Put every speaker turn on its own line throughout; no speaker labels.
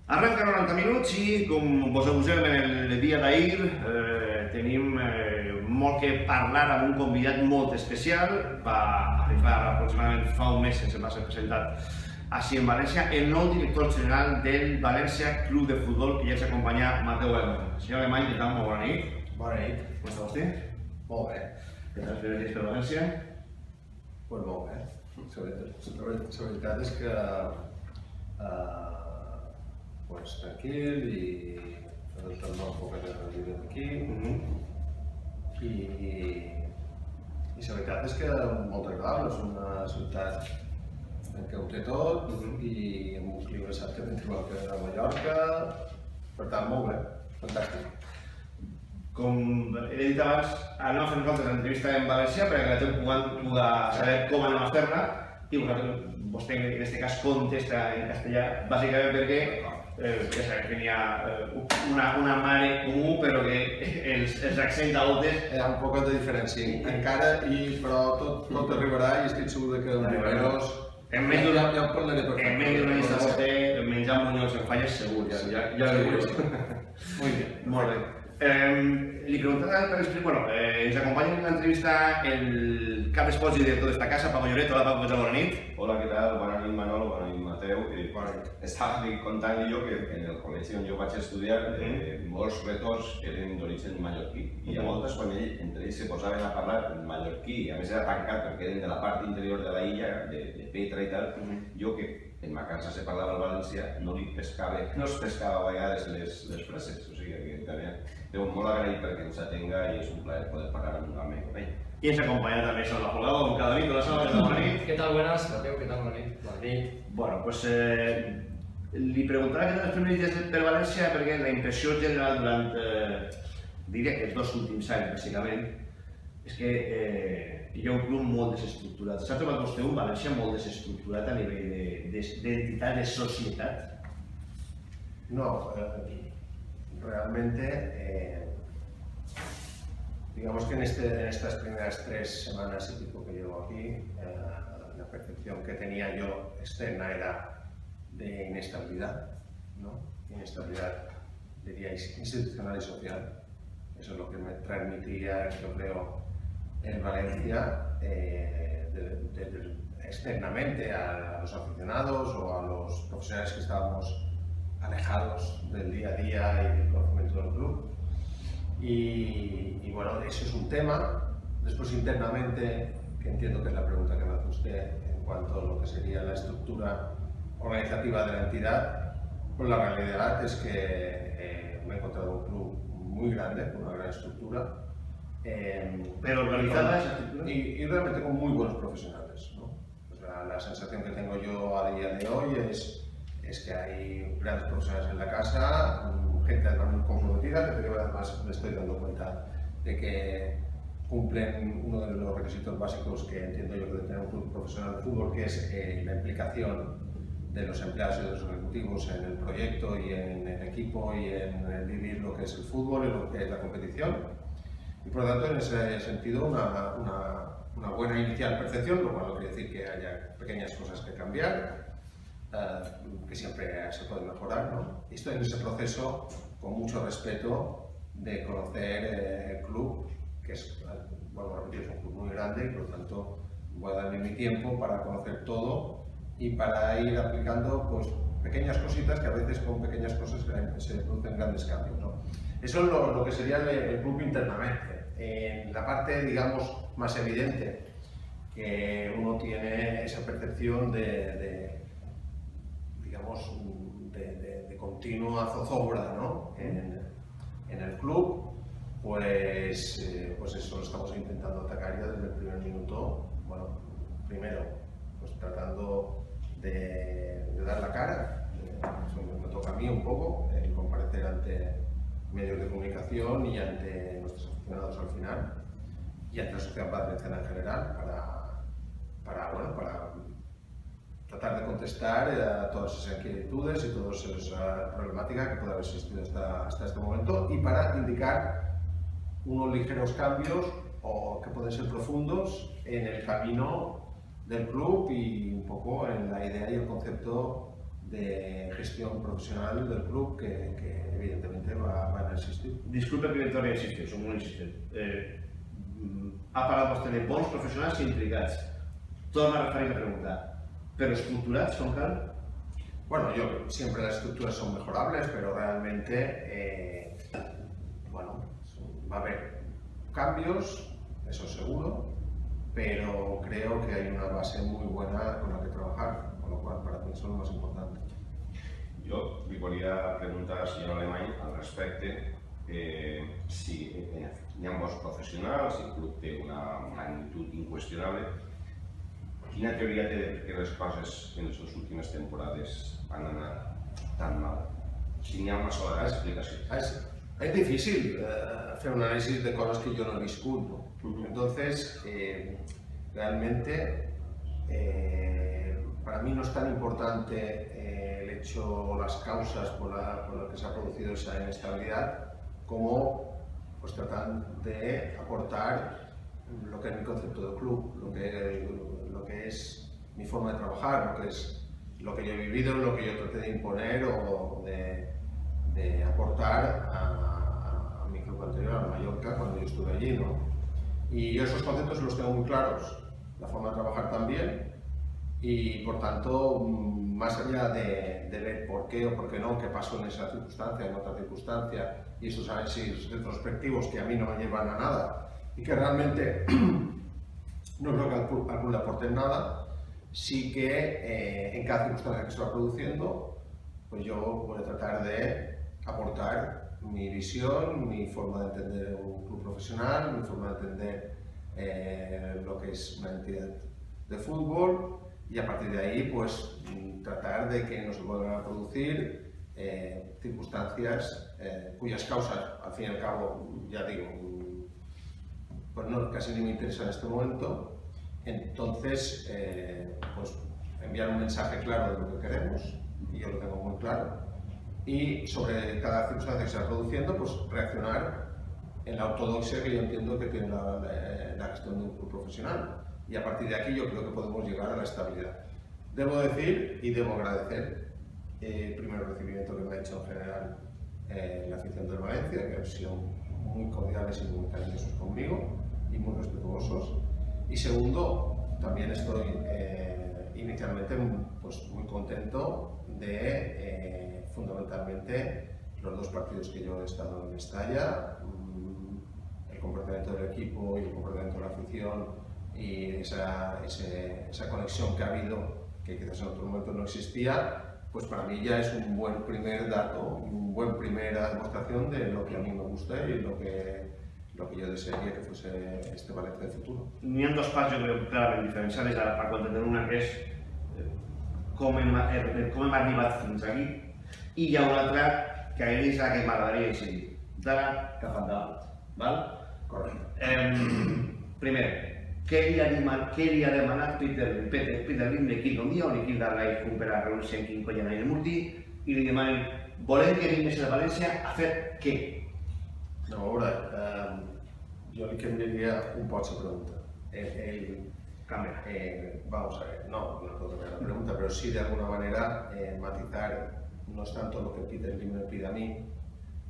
Arrenca 90 minuts i, com vos abusem en el dia d'ahir, tenim molt que parlar amb un convidat molt especial. Va arribar aproximadament fa un mes sense va ser presentat així en València, el nou director general del València Club de Futbol, que ja ens acompanya Mateu Alemany. Senyor Alemany, què tal? Molt bona nit.
Bona nit.
Com està vostè?
Molt bé.
Què tal experiències per València?
Pues molt bé. La veritat és que pues, tranquil i adaptant-me un poc a la vida d'aquí. I la veritat és que molt agradable, és una ciutat que ho té tot i amb un clima exactament igual que a Mallorca, per tant molt bé, fantàstic.
Com he dit abans, anem a fer nosaltres l'entrevista en valencià perquè la gent pugui saber com anem a fer-la i vostè en aquest cas contesta en castellà, bàsicament perquè ja sabem que n'hi ha una mare comú però que els accents a voltes...
Hi ha un poc de diferència encara, però tot arribarà i estic segur que els números...
En menys d'una
llista
de vostè, menjar Muñoz en falles segur, ja ho veurem.
Muy bien.
Molt bé. Li preguntava per explicar, ens acompanya en l'entrevista el cap d'esports i director d'esta casa, Paco Lloret. Hola, Paco, bona nit.
Hola, ¿qué tal? Bona nit, Manolo, bona nit, Mateu. Estava contant jo que en el col·legi on jo vaig estudiar molts retors eren d'origen mallorquí i a voltes quan entre ells se posaven a parlar en mallorquí, a més era tancat perquè eren de la part interior de la illa, de Petra i tal, jo que en ma casa se parlava el valencià, no es pescava a vegades les frases, o sigui que també estem molt agraït perquè ens atenga i és un plaer poder parlar amb com ell.
I ens acompanya també Salva Folgado, com cada nit. Hola, Salva, què tal? Bona nit.
¿Qué tal? Buenas, Mateo, ¿qué tal? Bona nit. Bona nit.
Bueno, pues li preguntava què tal els primers dies del València perquè la impressió general durant, diria que els 2 últims anys, bàsicament, és que hi ha un club molt desestructurat. S'ha trobat vostè un València molt desestructurat a nivell d'entitat, de societat?
No, realmente, digamos que en estas primeras 3 semanas y pico que llevo aquí, la percepción que tenía yo externa era de inestabilidad, ¿no? Inestabilidad, diría, institucional y social. Eso es lo que me transmitía, yo creo, en Valencia, externamente a los aficionados o a los profesionales que estábamos alejados del día a día y del conocimiento del club. Y bueno, eso es un tema. Después internamente, que entiendo que es la pregunta que me hace usted en cuanto a lo que sería la estructura organizativa de la entidad, pues la realidad es que me he encontrado un club muy grande, con una gran estructura.
Pero organizada esa estructura.
Y realmente con muy buenos profesionales, ¿no? O sea, la sensación que tengo yo a día de hoy es que hay grandes profesionales en la casa, gente además muy comprometida, que además me estoy dando cuenta de que cumplen uno de los requisitos básicos que entiendo yo que debe tener un club profesional de fútbol, que es la implicación de los empleados y de los ejecutivos en el proyecto y en el equipo y en vivir lo que es el fútbol y lo que es la competición. Y por lo tanto, en ese sentido, una buena inicial percepción, lo cual no quiere decir que haya pequeñas cosas que cambiar, que siempre se puede mejorar, ¿no? Y estoy en ese proceso con mucho respeto de conocer el club, que es, vuelvo a repetir, es un club muy grande y por lo tanto voy a darme mi tiempo para conocer todo y para ir aplicando pues, pequeñas cositas que a veces con pequeñas cosas se producen grandes cambios, ¿no? Eso es lo que sería el club internamente. En la parte, digamos, más evidente, que uno tiene esa percepción de continua zozobra, ¿no? en el club, pues eso lo estamos intentando atacar ya desde el primer minuto. Bueno, primero, pues tratando de dar la cara, eso me toca a mí un poco, el comparecer ante medios de comunicación y ante nuestros aficionados al final, y ante la sociedad valenciana en general, para tratar de contestar a todas esas inquietudes y todas esas problemáticas que puede haber existido hasta este momento y para indicar unos ligeros cambios o que pueden ser profundos en el camino del club y un poco en la idea y el concepto de gestión profesional del club que evidentemente van a existir.
Disculpe que li torni a insistir, som molt insistent. Ha parlat vostè de bons professionals i implicats. Torna a referir la pregunta. ¿Pero estructurats son cal?
Bueno, siempre las estructuras son mejorables, pero realmente, bueno, va a haber cambios, eso seguro, pero creo que hay una base muy buena con la que trabajar, con lo cual para mí eso es lo más importante.
Jo li volia preguntar al senyor Alemany al respecte si hi ha bons professionals, si el club té una magnitud inqüestionable. Quina teoria té de per què les coses en les últimes temporades han anat tan mal? Si n'hi ha una sola explicació.
Es difícil hacer un análisis de cosas que yo no he viscut, ¿no? Entonces, realmente, para mí no es tan importante el hecho, las causas por las que se ha producido esa inestabilidad, como pues, tratar de aportar lo que es mi concepto de club, lo que es mi forma de trabajar, lo que es lo que yo he vivido, lo que yo traté de imponer o de aportar a mi club anterior, a Mallorca, cuando yo estuve allí, ¿no? Y yo esos conceptos los tengo muy claros, la forma de trabajar también, y por tanto, más allá de ver por qué o por qué no, qué pasó en esa circunstancia, en otra circunstancia, y esos análisis retrospectivos que a mí no me llevan a nada, y que realmente no creo que al club le aporten nada, sí que en cada circunstancia que se va produciendo, pues yo voy a tratar de aportar mi visión, mi forma de entender un club profesional, mi forma de entender lo que es una entidad de fútbol, y a partir de ahí pues tratar de que no se vuelvan a producir circunstancias cuyas causas, al fin y al cabo, ya digo, pues no, casi ni me interesa en este momento. Entonces, pues enviar un mensaje claro de lo que queremos, y yo lo tengo muy claro, y sobre cada circunstancia que se va produciendo, pues reaccionar en la ortodoxia que yo entiendo que tiene la gestión de un club profesional. Y a partir de aquí yo creo que podemos llegar a la estabilidad. Debo decir y debo agradecer el primer recibimiento que me ha hecho en general la afición del Valencia, que han sido muy cordiales y muy cariñosos conmigo y muy respetuosos. Y segundo, también estoy inicialmente pues, muy contento de fundamentalmente los dos partidos que yo he estado en Mestalla, el comportamiento del equipo y el comportamiento de la afición, y esa conexión que ha habido, que quizás en otro momento no existía, pues para mí ya es un buen primer dato, una buena primera demostración de lo que a mí me gusta y lo que yo desearía que fuese este Valencia del futuro.
N'hi ha dos parts, jo crec, clarament diferenciades, ara per contender una que és com hem arribat fins aquí, i hi ha una altra que és la que m'agradaria incidir, d'ara cap endavant. Val?
Correcte.
Primer, què li ha demanat Peter Lim l'equip d'un dia o l'equip d'Arlai per a reunir-se en Quincoya en el Murti, i li demanen, volem que vingues a València a fer què?
No, ahora, yo le cambiaría un poco esa pregunta. Vamos a ver, no puedo cambiar la pregunta, pero sí de alguna manera matizar no es tanto lo que Peter Lim me pide a mí,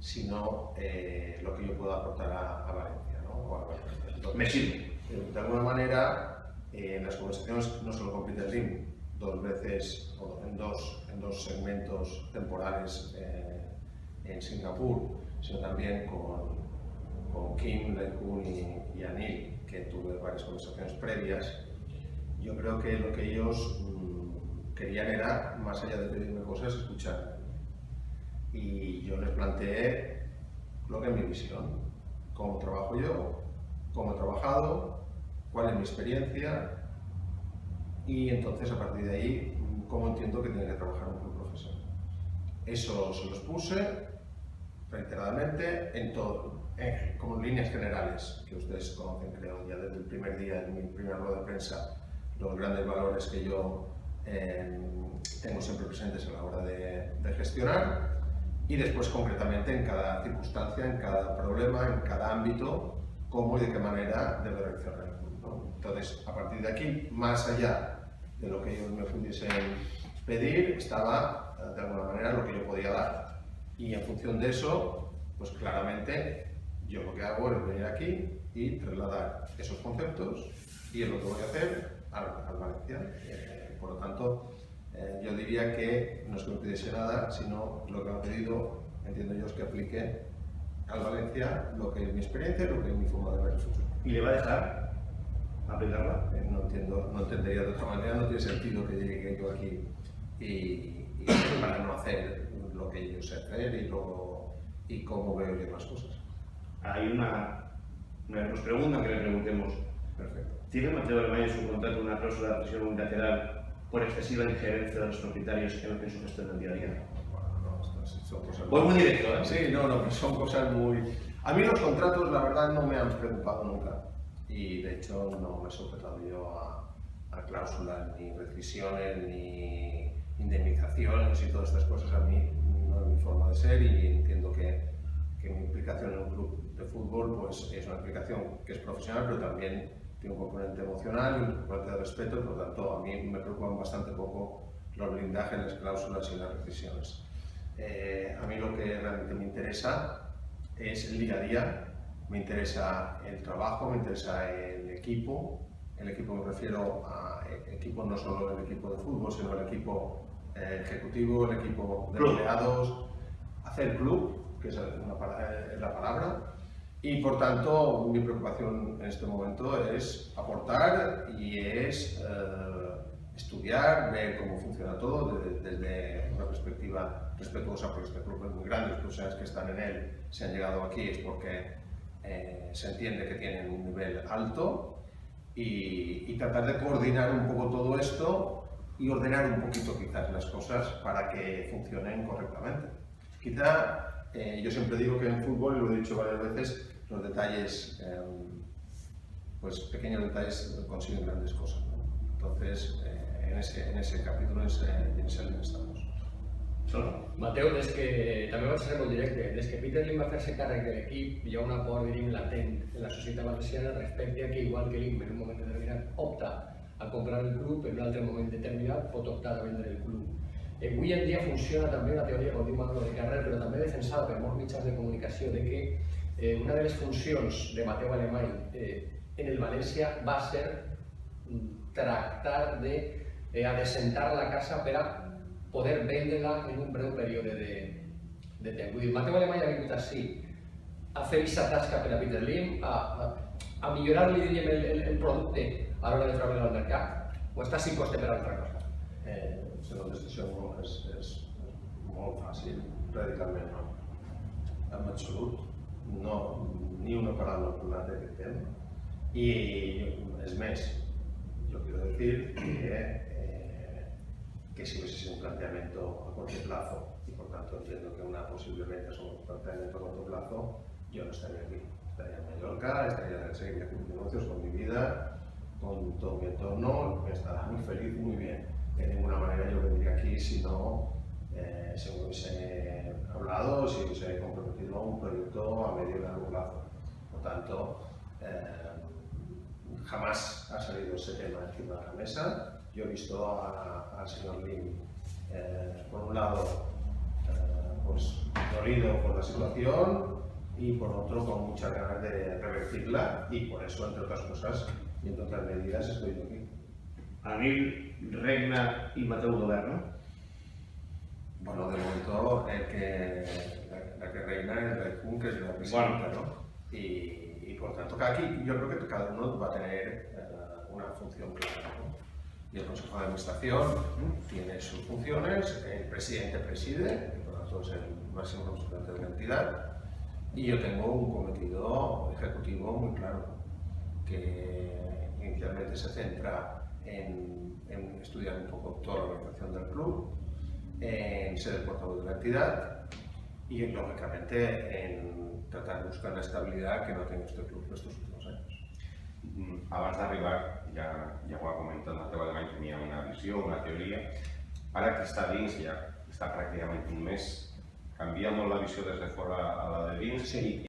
sino lo que yo puedo aportar a Valencia, ¿no? O a Valencia. Entonces,
Me sirve.
De alguna manera, en las conversaciones, no solo con Peter Lim, dos veces, o en dos segmentos temporales en Singapur, sino también con Kim, Lekun y Anil, que tuve varias conversaciones previas. Yo creo que lo que ellos querían era, más allá de pedirme cosas, escucharme. Y yo les planteé lo que es mi visión, cómo trabajo yo, cómo he trabajado, cuál es mi experiencia, y entonces a partir de ahí, cómo entiendo que tiene que trabajar un club profesional. Eso se los puse reiteradamente como en líneas generales, que ustedes conocen, creo, ya desde el primer día, en mi primera rueda de prensa, los grandes valores que yo tengo siempre presentes a la hora de gestionar, y después concretamente en cada circunstancia, en cada problema, en cada ámbito, cómo y de qué manera debe reaccionar el club, ¿no? Entonces, a partir de aquí, más allá de lo que ellos me pudiesen pedir estaba de alguna manera lo que yo podía dar. Y en función de eso, pues claramente yo lo que hago es venir aquí y trasladar esos conceptos y es lo que voy a hacer al Valencia. Por lo tanto, yo diría que no es que me pidiese nada, sino lo que me ha pedido, entiendo yo, es que aplique al Valencia lo que es mi experiencia y lo que es mi forma de ver el futuro.
¿Y le va a dejar aplicarla?
No entendería de otra manera, no tiene sentido que llegue yo aquí y para no hacer lo que yo sé hacer y cómo veo yo las cosas.
Hay nos preguntan que le preguntemos.
Perfecto.
¿Tiene Mateo Alemany en su contrato una cláusula de presión unilateral por excesiva injerencia de los propietarios en su gestión del día a día?
Bueno, no, son cosas
Voy muy directo, ¿eh?
Sí, no, son cosas muy... A mí los contratos, la verdad, no me han preocupado nunca. Y de hecho no me he sujetado yo a cláusulas, ni rescisiones, ni indemnizaciones y todas estas cosas. A mí no es mi forma de ser y entiendo que mi implicación en un club de fútbol pues, es una implicación que es profesional, pero también tiene un componente emocional y un componente de respeto. Por lo tanto, a mí me preocupan bastante poco los blindajes, las cláusulas y las rescisiones. A mí lo que realmente me interesa es el día a día. Me interesa el trabajo, me interesa el equipo. El equipo me refiero a equipo no solo el equipo de fútbol, sino el equipo ejecutivo, el equipo de empleados, hacer club, que es la palabra. Y por tanto, mi preocupación en este momento es aportar y es estudiar, ver cómo funciona todo desde una perspectiva respetuosa, porque este club es muy grande, los profesionales que están en él, si han llegado aquí es porque se entiende que tienen un nivel alto y tratar de coordinar un poco todo esto y ordenar un poquito quizás las cosas para que funcionen correctamente. Quizá yo siempre digo que en fútbol, y lo he dicho varias veces, los detalles, pues pequeños detalles consiguen grandes cosas, ¿no? Entonces, en ese capítulo, en ese línea estamos.
Mateu, des que també vaig ser molt directe, des que Peter Lim va fer-se càrrec de l'equip, hi ha un acord, diríem, latent en la societat valenciana respecte a que, igual que Lim en un moment determinat opta a comprar el club, en un altre moment determinat pot optar a vendre el club. Avui en dia funciona també una teoria, com diu Manolo de Carrer, però també defensada per molts mitjans de comunicació, de que una de les funcions de Mateu Alemany en el València va ser tractar d'adecentar la casa per a poder vendre-la en un breu període de temps. Vull dir, Mateu Alemany ha vingut així a fer aquesta tasca per a Peter Lim, a millorar-li, diríem, el producte a l'hora de treure-lo al mercat, o està sin coste per a altra cosa?
La contestació és molt fàcil, radicalment no. En absolut, no, ni una paraula parlat d'aquest tema. Y es més, yo quiero decir que si hubiese sido un planteamiento a corto plazo, y por tanto entiendo que una posible venta es un planteamiento a corto plazo, yo no estaría aquí. Estaría en Mallorca, estaría seguiría con mis negocios, con mi vida, con todo mi entorno, me estará muy feliz, muy bien. De ninguna manera yo vendría aquí si no se hubiese hablado, si hubiese comprometido a un proyecto a medio y largo plazo. Por tanto, jamás ha salido ese tema encima de la mesa. Yo he visto al señor Lim, por un lado, pues dolido por la situación y por otro con muchas ganas de revertirla, y por eso, entre otras cosas, y entre otras medidas, estoy yo aquí.
Anil, Regna y Mateu Governo.
Bueno, de momento la que reina es la Jun, que es la presidenta, ¿no? Y por tanto, aquí yo creo que cada uno va a tener una función clara, ¿no? Y el Consejo de Administración tiene sus funciones, el presidente preside, y por tanto es el máximo representante de la entidad, y yo tengo un cometido ejecutivo muy claro, que inicialmente se centra en estudiar un poco toda la organización del club, en ser el portavoz de la entidad y, lógicamente, en tratar de buscar la estabilidad que no ha tenido este club estos últimos años.
Abans d'arribar, ja ho ha comentat Mateu Alemany, tenia una visió, una teoria. Ara que està dins, ja està pràcticament un mes, canvia molt la visió des de fora a la de dins.
Sí.